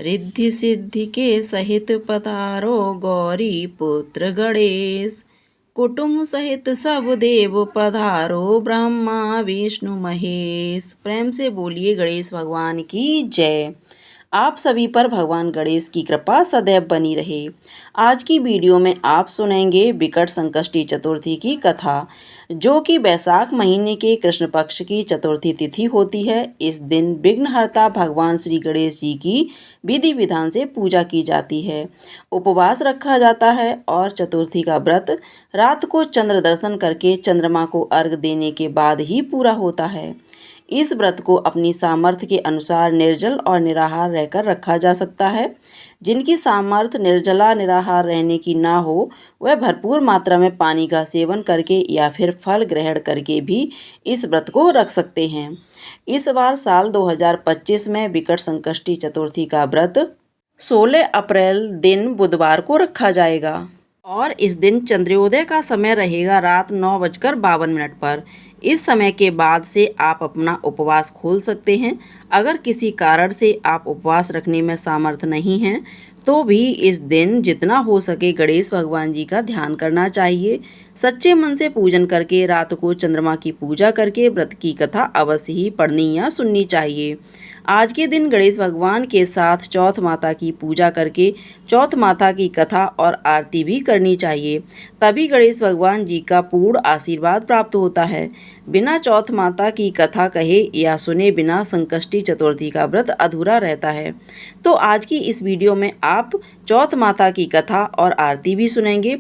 रिद्धि सिद्धि के सहित पधारो गौरी पुत्र गणेश। कुटुंब सहित सब देव पधारो ब्रह्मा विष्णु महेश। प्रेम से बोलिए गणेश भगवान की जय। आप सभी पर भगवान गणेश की कृपा सदैव बनी रहे। आज की वीडियो में आप सुनेंगे विकट संकष्टी चतुर्थी की कथा, जो कि बैसाख महीने के कृष्ण पक्ष की चतुर्थी तिथि होती है। इस दिन विघ्नहर्ता भगवान श्री गणेश जी की विधि विधान से पूजा की जाती है, उपवास रखा जाता है और चतुर्थी का व्रत रात को चंद्र दर्शन करके चंद्रमा को अर्घ देने के बाद ही पूरा होता है। इस व्रत को अपनी सामर्थ्य के अनुसार निर्जल और निराहार रहकर रखा जा सकता है। जिनकी सामर्थ्य निर्जला निराहार रहने की ना हो, वह भरपूर मात्रा में पानी का सेवन करके या फिर फल ग्रहण करके भी इस व्रत को रख सकते हैं। इस बार साल 2025 में विकट संकष्टी चतुर्थी का व्रत 16 अप्रैल दिन बुधवार को रखा जाएगा और इस दिन चंद्रोदय का समय रहेगा रात 9:52 पर। इस समय के बाद से आप अपना उपवास खोल सकते हैं। अगर किसी कारण से आप उपवास रखने में सामर्थ्य नहीं हैं, तो भी इस दिन जितना हो सके गणेश भगवान जी का ध्यान करना चाहिए। सच्चे मन से पूजन करके रात को चंद्रमा की पूजा करके व्रत की कथा अवश्य ही पढ़नी या सुननी चाहिए। आज के दिन गणेश भगवान के साथ चौथ माता की पूजा करके चौथ माता की कथा और आरती भी करनी चाहिए, तभी गणेश भगवान जी का पूर्ण आशीर्वाद प्राप्त होता है। बिना चौथ माता की कथा कहे या सुने बिना संकष्टी चतुर्थी का व्रत अधूरा रहता है। तो आज की इस वीडियो में आप चौथ माता की कथा और आरती भी सुनेंगे।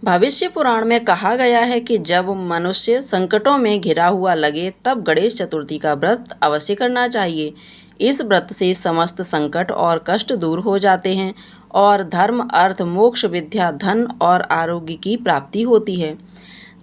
भविष्य पुराण में कहा गया है कि जब मनुष्य संकटों में घिरा हुआ लगे, तब गणेश चतुर्थी का व्रत अवश्य करना चाहिए। इस व्रत से समस्त संकट और कष्ट दूर हो जाते हैं और धर्म, अर्थ, मोक्ष, विद्या, धन और आरोग्य की प्राप्ति होती है।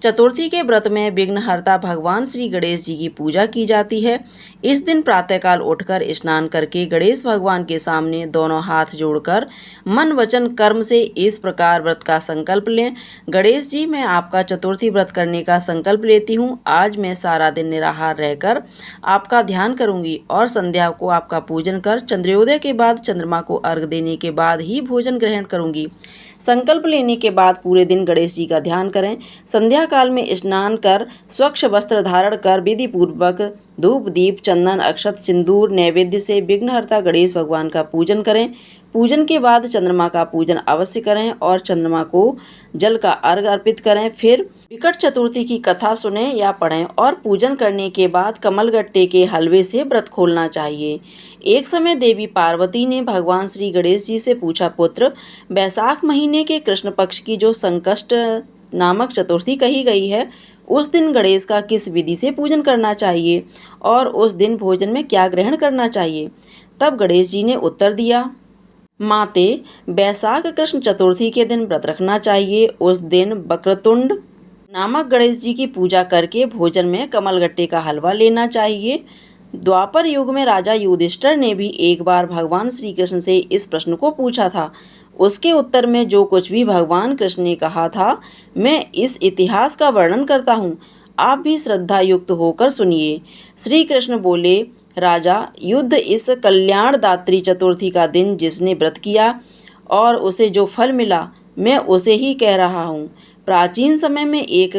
चतुर्थी के व्रत में विघ्नहर्ता भगवान श्री गणेश जी की पूजा की जाती है। इस दिन प्रातःकाल उठकर स्नान करके गणेश भगवान के सामने दोनों हाथ जोड़कर मन वचन कर्म से इस प्रकार व्रत का संकल्प लें। गणेश जी, मैं आपका चतुर्थी व्रत करने का संकल्प लेती हूँ। आज मैं सारा दिन निराहार रहकर आपका ध्यान करूँगी और संध्या को आपका पूजन कर चंद्रोदय के बाद चंद्रमा को अर्घ देने के बाद ही भोजन ग्रहण करूँगी। संकल्प लेने के बाद पूरे दिन गणेश जी का ध्यान करें। संध्या काल में स्नान कर स्वच्छ वस्त्र धारण कर विधि पूर्वक धूप, दीप, चंदन, अक्षत, सिंदूर नैवेद्य से विघ्नहर्ता गणेश भगवान का पूजन करें। पूजन के बाद चंद्रमा का पूजन अवश्य करें और चंद्रमा को जल का अर्घ अर्पित करें। फिर विकट चतुर्थी की कथा सुनें या पढ़ें और पूजन करने के बाद कमलगट्टे के हलवे से व्रत खोलना चाहिए। एक समय देवी पार्वती ने भगवान श्री गणेश जी से पूछा, पुत्र, बैसाख महीने के कृष्ण पक्ष की जो संकष्ट नामक चतुर्थी कही गई है, उस दिन गणेश का किस विधि से पूजन करना चाहिए और उस दिन भोजन में क्या ग्रहण करना चाहिए? तब गणेश जी ने उत्तर दिया, माते, बैसाख कृष्ण चतुर्थी के दिन व्रत रखना चाहिए। उस दिन वक्रतुंड नामक गणेश जी की पूजा करके भोजन में कमलगट्टे का हलवा लेना चाहिए। द्वापर युग में राजा युधिष्ठिर ने भी एक बार भगवान श्री कृष्ण से इस प्रश्न को पूछा था। उसके उत्तर में जो कुछ भी भगवान कृष्ण ने कहा था, मैं इस इतिहास का वर्णन करता हूँ। आप भी श्रद्धा युक्त होकर सुनिए। श्री कृष्ण बोले, राजा, युद्ध इस कल्याणदात्री चतुर्थी का दिन जिसने व्रत किया और उसे जो फल मिला, मैं उसे ही कह रहा हूँ। प्राचीन समय में एक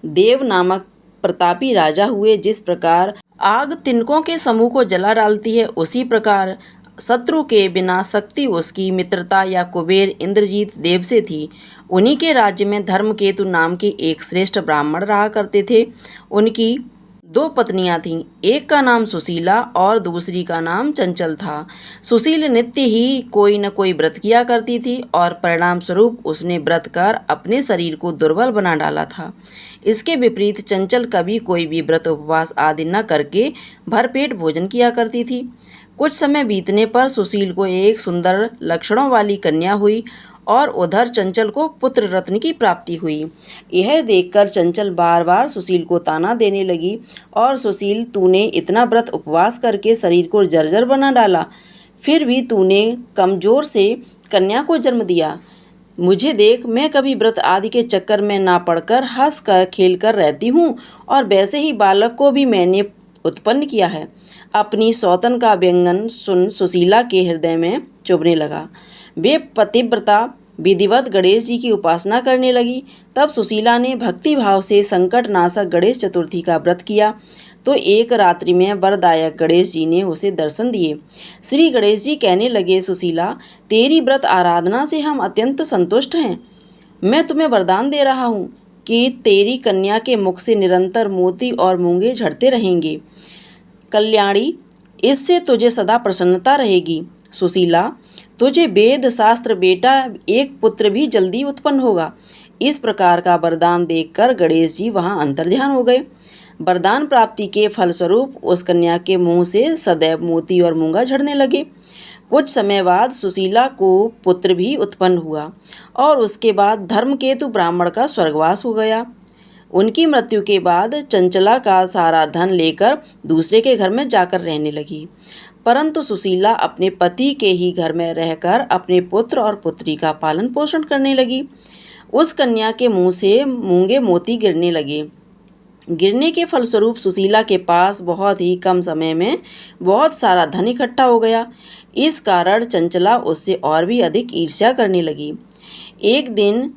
देव नामक प्रतापी राजा हुए। जिस प्रकार आग तिनकों के समूह को जला डालती है, उसी प्रकार शत्रु के बिना शक्ति उसकी मित्रता या कुबेर इंद्रजीत देव से थी। उन्हीं के राज्य में धर्मकेतु नाम के एक श्रेष्ठ ब्राह्मण रहा करते थे। उनकी 2 पत्नियां थीं। एक का नाम सुशीला और दूसरी का नाम चंचल था। सुशील नित्य ही कोई न कोई व्रत किया करती थी और परिणाम स्वरूप उसने व्रत कर अपने शरीर को दुर्बल बना डाला था। इसके विपरीत चंचल कभी कोई भी व्रत उपवास आदि न करके भरपेट भोजन किया करती थी। कुछ समय बीतने पर सुशील को एक सुंदर लक्षणों वाली कन्या हुई और उधर चंचल को पुत्र रत्न की प्राप्ति हुई। यह देखकर चंचल बार बार सुशील को ताना देने लगी और सुशील, तूने इतना व्रत उपवास करके शरीर को जर्जर बना डाला, फिर भी तूने कमजोर से कन्या को जन्म दिया। मुझे देख, मैं कभी व्रत आदि के चक्कर में ना पड़कर हंस कर खेल कर रहती हूँ और वैसे ही बालक को भी मैंने उत्पन्न किया है। अपनी सौतन का व्यंजन सुन सुशीला के हृदय में चुभने लगा। वे पतिव्रता विधिवत गणेश जी की उपासना करने लगी। तब सुशीला ने भक्ति भाव से संकट नाशक गणेश चतुर्थी का व्रत किया तो एक रात्रि में वरदायक गणेश जी ने उसे दर्शन दिए। श्री गणेश जी कहने लगे, सुशीला, तेरी व्रत आराधना से हम अत्यंत संतुष्ट हैं। मैं तुम्हें वरदान दे रहा हूँ कि तेरी कन्या के मुख से निरंतर मोती और मूंगे झड़ते रहेंगे। कल्याणी, इससे तुझे सदा प्रसन्नता रहेगी। सुशीला, तुझे वेद शास्त्र बेटा एक पुत्र भी जल्दी उत्पन्न होगा। इस प्रकार का वरदान देखकर गणेश जी वहाँ अंतर्ध्यान हो गए। वरदान प्राप्ति के फलस्वरूप उस कन्या के मुंह से सदैव मोती और मूंगा झड़ने लगे। कुछ समय बाद सुशीला को पुत्र भी उत्पन्न हुआ और उसके बाद धर्मकेतु ब्राह्मण का स्वर्गवास हो गया। उनकी मृत्यु के बाद चंचला का सारा धन लेकर दूसरे के घर में जाकर रहने लगी, परंतु सुशीला अपने पति के ही घर में रहकर अपने पुत्र और पुत्री का पालन पोषण करने लगी। उस कन्या के मुंह से मूंगे मोती गिरने लगे। गिरने के फलस्वरूप सुशीला के पास बहुत ही कम समय में बहुत सारा धन इकट्ठा हो गया। इस कारण चंचला उससे और भी अधिक ईर्ष्या करने लगी। एक दिन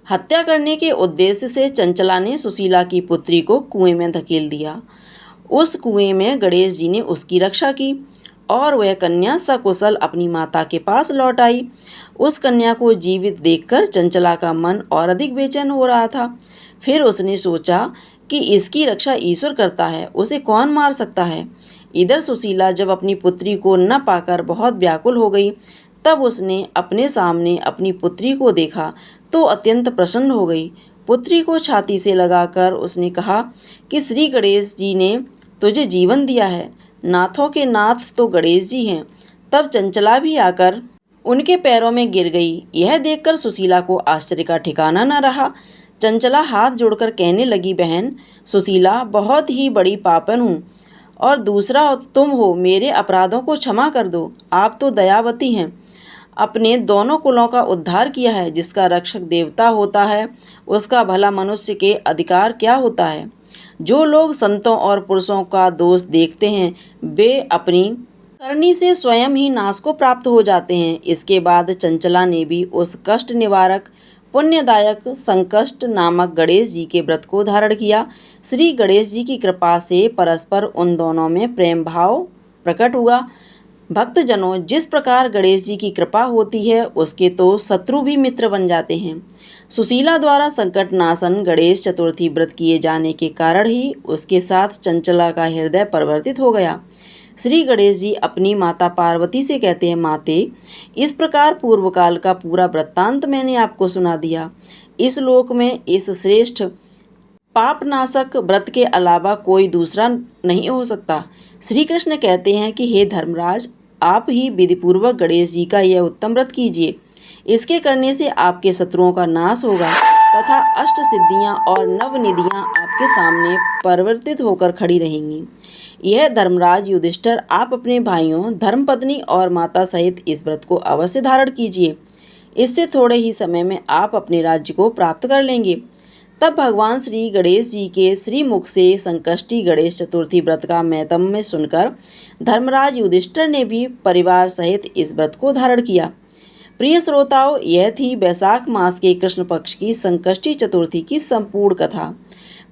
हत्या करने के उद्देश्य से चंचला ने सुशीला की पुत्री को कुएं में धकेल दिया। उस कुएं में गणेश जी ने उसकी रक्षा की और वह कन्या सकुशल अपनी माता के पास लौट आई। उस कन्या को जीवित देखकर चंचला का मन और अधिक बेचैन हो रहा था। फिर उसने सोचा कि इसकी रक्षा ईश्वर करता है, उसे कौन मार सकता है। इधर सुशीला जब अपनी पुत्री को न पाकर बहुत व्याकुल हो गई, तब उसने अपने सामने अपनी पुत्री को देखा तो अत्यंत प्रसन्न हो गई। पुत्री को छाती से लगाकर उसने कहा कि श्री गणेश जी ने तुझे जीवन दिया है, नाथों के नाथ तो गणेश जी हैं। तब चंचला भी आकर उनके पैरों में गिर गई। यह देखकर सुशीला को आश्चर्य का ठिकाना न रहा। चंचला हाथ जोड़कर कहने लगी, बहन सुशीला, बहुत ही बड़ी पापन हूँ और दूसरा तुम हो, मेरे अपराधों को क्षमा कर दो। आप तो दयावती हैं, अपने दोनों कुलों का उद्धार किया है। जिसका रक्षक देवता होता है उसका भला मनुष्य के अधिकार क्या होता है। जो लोग संतों और पुरुषों का दोष देखते हैं वे अपनी करनी से स्वयं ही नाश को प्राप्त हो जाते हैं। इसके बाद चंचला ने भी उस कष्ट निवारक पुण्यदायक संकष्ट नामक गणेश जी के व्रत को धारण किया। श्री गणेश जी की कृपा से परस्पर उन दोनों में प्रेम भाव प्रकट हुआ। भक्तजनों, जिस प्रकार गणेश जी की कृपा होती है उसके तो शत्रु भी मित्र बन जाते हैं। सुशीला द्वारा संकट नाशन गणेश चतुर्थी व्रत किए जाने के कारण ही उसके साथ चंचला का हृदय परिवर्तित हो गया। श्री गणेश जी अपनी माता पार्वती से कहते हैं, माते, इस प्रकार पूर्व काल का पूरा वृत्तांत मैंने आपको सुना दिया। इस लोक में इस श्रेष्ठ पापनाशक व्रत के अलावा कोई दूसरा नहीं हो सकता। श्री कृष्ण कहते हैं कि हे धर्मराज, आप ही विधिपूर्वक गणेश जी का यह उत्तम व्रत कीजिए। इसके करने से आपके शत्रुओं का नाश होगा तथा अष्ट सिद्धियां और नवनिधियां आपके सामने परिवर्तित होकर खड़ी रहेंगी। यह धर्मराज युधिष्ठिर, आप अपने भाइयों, धर्मपत्नी और माता सहित इस व्रत को अवश्य धारण कीजिए। इससे थोड़े ही समय में आप अपने राज्य को प्राप्त कर लेंगे। तब भगवान श्री गणेश जी के श्रीमुख से संकष्टी गणेश चतुर्थी व्रत का महत्म्य सुनकर धर्मराज युधिष्ठिर ने भी परिवार सहित इस व्रत को धारण किया। प्रिय श्रोताओं, यह थी वैशाख मास के कृष्ण पक्ष की संकष्टी चतुर्थी की संपूर्ण कथा।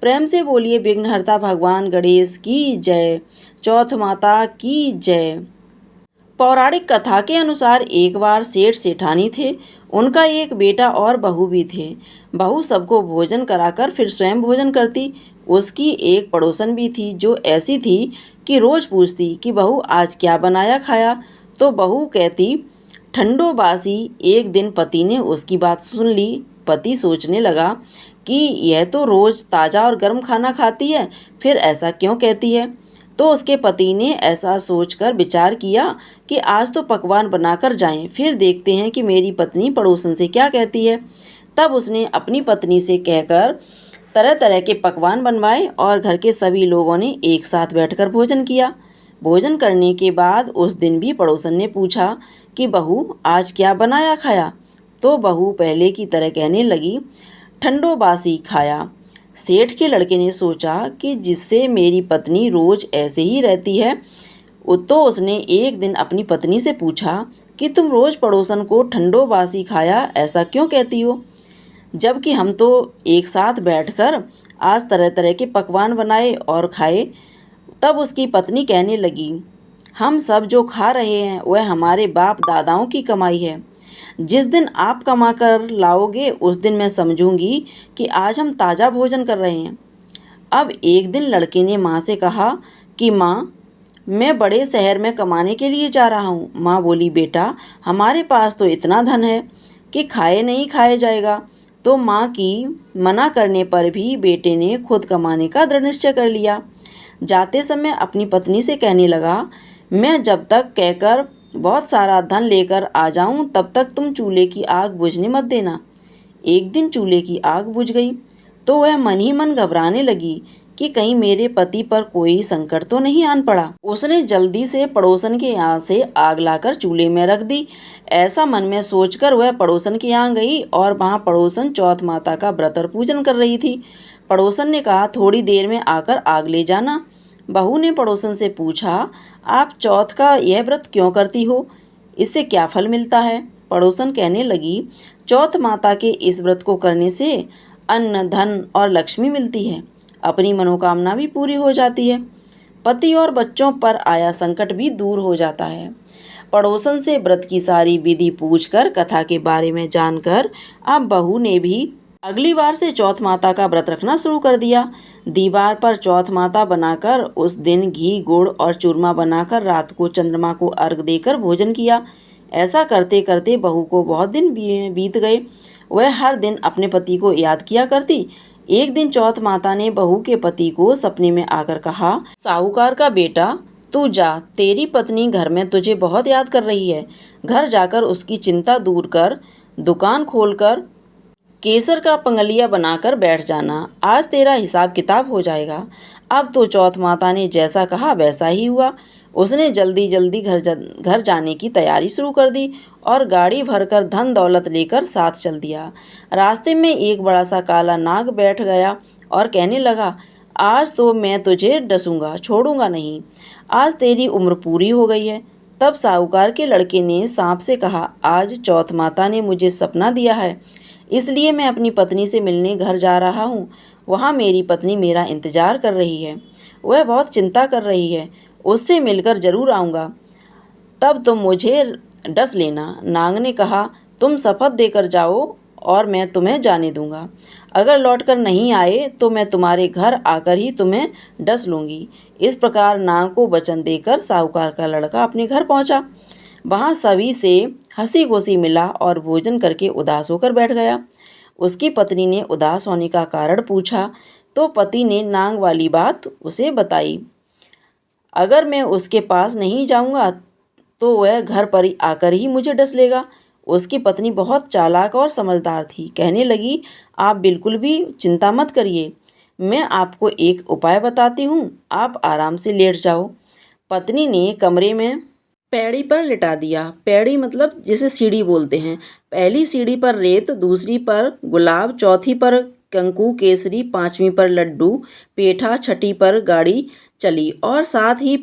प्रेम से बोलिए विघ्नहर्ता भगवान गणेश की जय। चौथ माता की जय। पौराणिक कथा के अनुसार एक बार सेठ सेठानी थे। उनका एक बेटा और बहू भी थे। बहू सबको भोजन कराकर फिर स्वयं भोजन करती। उसकी एक पड़ोसन भी थी जो ऐसी थी कि रोज पूछती कि बहू आज क्या बनाया खाया, तो बहू कहती ठंडो बासी। एक दिन पति ने उसकी बात सुन ली। पति सोचने लगा कि यह तो रोज ताज़ा और गर्म खाना खाती है, फिर ऐसा क्यों कहती है। तो उसके पति ने ऐसा सोचकर विचार किया कि आज तो पकवान बनाकर जाएं, फिर देखते हैं कि मेरी पत्नी पड़ोसन से क्या कहती है। तब उसने अपनी पत्नी से कहकर तरह तरह के पकवान बनवाए और घर के सभी लोगों ने एक साथ बैठकर भोजन किया। भोजन करने के बाद उस दिन भी पड़ोसन ने पूछा कि बहू आज क्या बनाया खाया, तो बहू पहले की तरह कहने लगी ठंडो बासी खाया। सेठ के लड़के ने सोचा कि जिससे मेरी पत्नी रोज ऐसे ही रहती है, तो उसने एक दिन अपनी पत्नी से पूछा कि तुम रोज पड़ोसन को ठंडो बासी खाया ऐसा क्यों कहती हो, जबकि हम तो एक साथ बैठकर आज तरह तरह के पकवान बनाए और खाए। तब उसकी पत्नी कहने लगी, हम सब जो खा रहे हैं वह हमारे बाप दादाओं की कमाई है। जिस दिन आप कमा कर लाओगे उस दिन मैं समझूंगी कि आज हम ताज़ा भोजन कर रहे हैं। अब एक दिन लड़के ने माँ से कहा कि माँ, मैं बड़े शहर में कमाने के लिए जा रहा हूँ। माँ बोली, बेटा हमारे पास तो इतना धन है कि खाए नहीं खाया जाएगा। तो माँ की मना करने पर भी बेटे ने खुद कमाने का दृढ़ निश्चय कर लिया। जाते समय अपनी पत्नी से कहने लगा, मैं जब तक कहकर बहुत सारा धन लेकर आ जाऊं तब तक तुम चूल्हे की आग बुझने मत देना। एक दिन चूल्हे की आग बुझ गई तो वह मन ही मन घबराने लगी कि कहीं मेरे पति पर कोई संकट तो नहीं आन पड़ा। उसने जल्दी से पड़ोसन के यहाँ से आग लाकर चूल्हे में रख दी। ऐसा मन में सोचकर वह पड़ोसन के यहाँ गई और वहाँ पड़ोसन चौथ माता का व्रत और पूजन कर रही थी। पड़ोसन ने कहा, थोड़ी देर में आकर आग ले जाना। बहू ने पड़ोसन से पूछा, आप चौथ का यह व्रत क्यों करती हो, इससे क्या फल मिलता है? पड़ोसन कहने लगी, चौथ माता के इस व्रत को करने से अन्न धन और लक्ष्मी मिलती है, अपनी मनोकामना भी पूरी हो जाती है, पति और बच्चों पर आया संकट भी दूर हो जाता है। पड़ोसन से व्रत की सारी विधि पूछकर कथा के बारे में जानकर अब बहू ने भी अगली बार से चौथ माता का व्रत रखना शुरू कर दिया। दीवार पर चौथ माता बनाकर उस दिन घी गुड़ और चूरमा बनाकर रात को चंद्रमा को अर्घ देकर भोजन किया। ऐसा करते करते बहू को बहुत दिन बीत गए। वह हर दिन अपने पति को याद किया करती। एक दिन चौथ माता ने बहू के पति को सपने में आकर कहा, साहूकार का बेटा तू जा, तेरी पत्नी घर में तुझे बहुत याद कर रही है। घर जाकर उसकी चिंता दूर कर, दुकान खोलकर केसर का पंगलिया बनाकर बैठ जाना, आज तेरा हिसाब किताब हो जाएगा। अब तो चौथ माता ने जैसा कहा वैसा ही हुआ। उसने जल्दी जल्दी घर जाने की तैयारी शुरू कर दी और गाड़ी भरकर धन दौलत लेकर साथ चल दिया। रास्ते में एक बड़ा सा काला नाग बैठ गया और कहने लगा, आज तो मैं तुझे डसूंगा, छोड़ूंगा नहीं, आज तेरी उम्र पूरी हो गई है। तब साहूकार के लड़के ने सांप से कहा, आज चौथ माता ने मुझे सपना दिया है, इसलिए मैं अपनी पत्नी से मिलने घर जा रहा हूँ। वहाँ मेरी पत्नी मेरा इंतजार कर रही है, वह बहुत चिंता कर रही है, उससे मिलकर जरूर आऊँगा, तब तुम मुझे डस लेना। नाग ने कहा, तुम शपथ देकर जाओ और मैं तुम्हें जाने दूंगा। अगर लौटकर नहीं आए तो मैं तुम्हारे घर आकर ही तुम्हें डस लूँगी। इस प्रकार नाग को वचन देकर साहूकार का लड़का अपने घर पहुँचा। वहाँ सभी से हंसी खुशी मिला और भोजन करके उदास होकर बैठ गया। उसकी पत्नी ने उदास होने का कारण पूछा तो पति ने नाग वाली बात उसे बताई। अगर मैं उसके पास नहीं जाऊंगा तो वह घर पर आकर ही मुझे डस लेगा। उसकी पत्नी बहुत चालाक और समझदार थी। कहने लगी, आप बिल्कुल भी चिंता मत करिए, मैं आपको एक उपाय बताती हूँ, आप आराम से लेट जाओ। पत्नी ने कमरे में पैड़ी पर लिटा दिया। पैड़ी मतलब जिसे सीढ़ी बोलते हैं। पहली सीढ़ी पर रेत, दूसरी पर गुलाब, चौथी पर कंकु केसरी, पांचवी पर लड्डू पेठा, छठी पर गाड़ी चली और सातवीं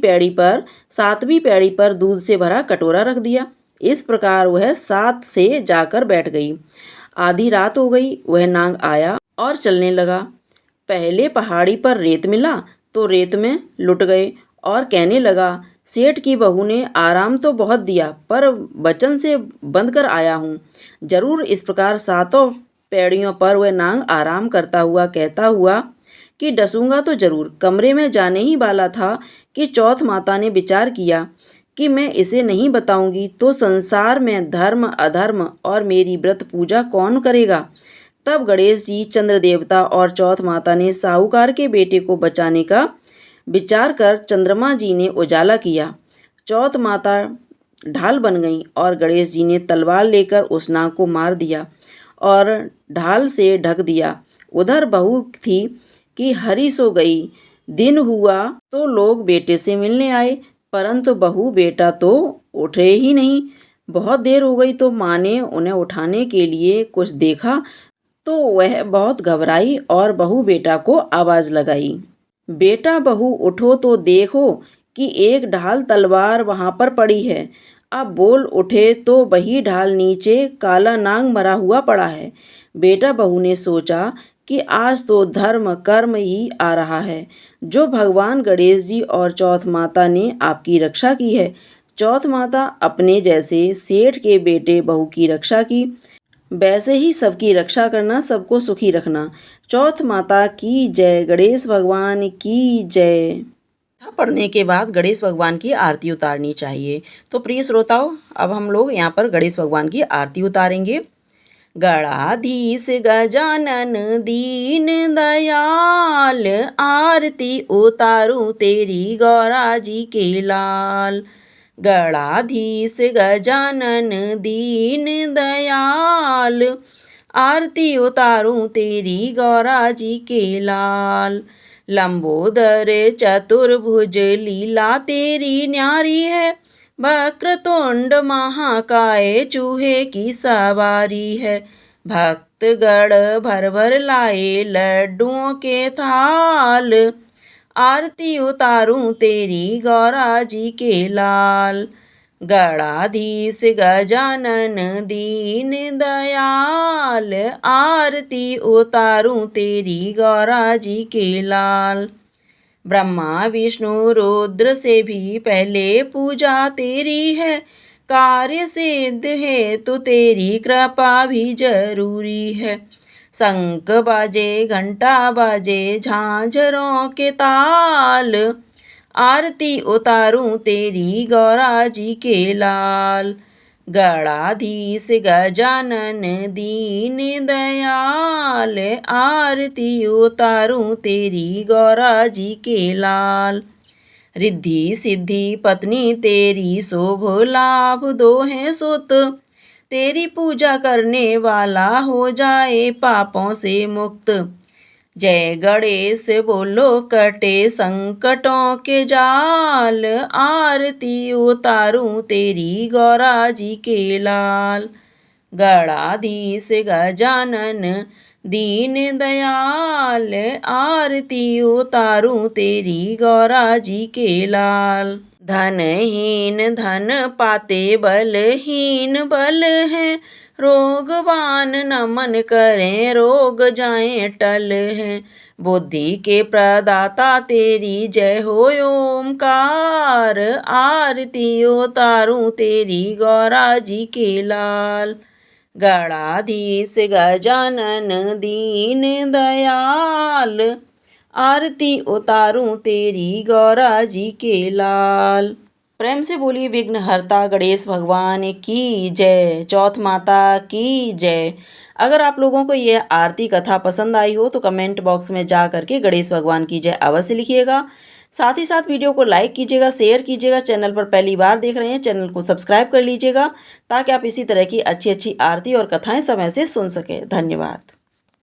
पैड़ी पर दूध से भरा कटोरा रख दिया। इस प्रकार वह 7 से जाकर बैठ गई। आधी रात हो गई, वह नाग आया और चलने लगा। पहले पहाड़ी पर रेत मिला तो रेत में लुट गए और कहने लगा, सेठ की बहू ने आराम तो बहुत दिया पर वचन से बंध कर आया हूँ। जरूर इस प्रकार 7 पैड़ियों पर वह नाग आराम करता हुआ कहता हुआ कि डसूंगा तो जरूर। कमरे में जाने ही वाला था कि चौथ माता ने विचार किया कि मैं इसे नहीं बताऊंगी तो संसार में धर्म अधर्म और मेरी व्रत पूजा कौन करेगा। तब गणेश जी, चंद्र देवता और चौथ माता ने साहूकार के बेटे को बचाने का विचार कर चंद्रमा जी ने उजाला किया। चौथ माता ढाल बन गई और गणेश जी ने तलवार लेकर उस नाग को मार दिया और ढाल से ढक दिया। उधर बहू थी कि हरी सो गई। दिन हुआ तो लोग बेटे से मिलने आए, परंतु बहू बेटा तो उठे ही नहीं। बहुत देर हो गई तो माँ ने उन्हें उठाने के लिए कुछ देखा तो वह बहुत घबराई और बहू बेटा को आवाज लगाई, बेटा बहू उठो तो देखो कि एक ढाल तलवार वहां पर पड़ी है। अब बोल उठे तो वही ढाल नीचे काला नाग मरा हुआ पड़ा है। बेटा बहू ने सोचा कि आज तो धर्म कर्म ही आ रहा है, जो भगवान गणेश जी और चौथ माता ने आपकी रक्षा की है। चौथ माता अपने जैसे सेठ के बेटे बहू की रक्षा की, वैसे ही सबकी रक्षा करना, सबको सुखी रखना। चौथ माता की जय, गणेश भगवान की जय। कथा पढ़ने के बाद गणेश भगवान की आरती उतारनी चाहिए। तो प्रिय श्रोताओं, अब हम लोग यहाँ पर गणेश भगवान की आरती उतारेंगे। गणाधीश गजानन दीन दयाल, आरती उतारूं तेरी गौरा जी के लाल। गणाधीश गजानन दीन दयाल, आरती उतारूं तेरी गौरा जी के लाल। लंबोदर चतुर्भुज लीला तेरी न्यारी है, वक्रतुंड महाकाय चूहे की सवारी है। भक्तगण भर भर लाए लड्डुओं के थाल, आरती उतारूं तेरी गौरा जी के लाल। गणाधीश गजानन दीन दयाल, आरती उतारूं तेरी गौरा जी के लाल। ब्रह्मा विष्णु रुद्र से भी पहले पूजा तेरी है, कार्य सिद्ध है तो तेरी कृपा भी जरूरी है। शंख बाजे घंटा बाजे झांझरों के ताल, आरती उतारूं तेरी गौरा जी के लाल। गणाधीश गजानन दीन दयाल, आरती उतारूं तेरी गौरा जी के लाल। रिद्धि सिद्धि पत्नी तेरी शोभ लाभ दो है सुत, तेरी पूजा करने वाला हो जाए पापों से मुक्त। जय गणेश बोलो कटे संकटों के जाल, आरती उतारूं तेरी गौरा जी के लाल। गणाधीश गजानन दीन दयाल, आरती उतारूं तेरी गौरा जी के लाल। धनहीन धन पाते बलहीन बल है, रोगवान नमन करें रोग जाएं टल है। बुद्धि के प्रदाता तेरी जय हो ओमकार, आरती उतारूं तेरी गौरा जी के लाल। गणाधीश गजानन दीन दयाल, आरती उतारूं तेरी गौरा जी के लाल। प्रेम से बोलिए विघ्नहर्ता गणेश भगवान की जय, चौथ माता की जय। अगर आप लोगों को यह आरती कथा पसंद आई हो तो कमेंट बॉक्स में जा करके गणेश भगवान की जय अवश्य लिखिएगा। साथ ही साथ वीडियो को लाइक कीजिएगा, शेयर कीजिएगा। चैनल पर पहली बार देख रहे हैं, चैनल को सब्सक्राइब कर लीजिएगा ताकि आप इसी तरह की अच्छी अच्छी आरती और कथाएं समय से सुन सकें। धन्यवाद।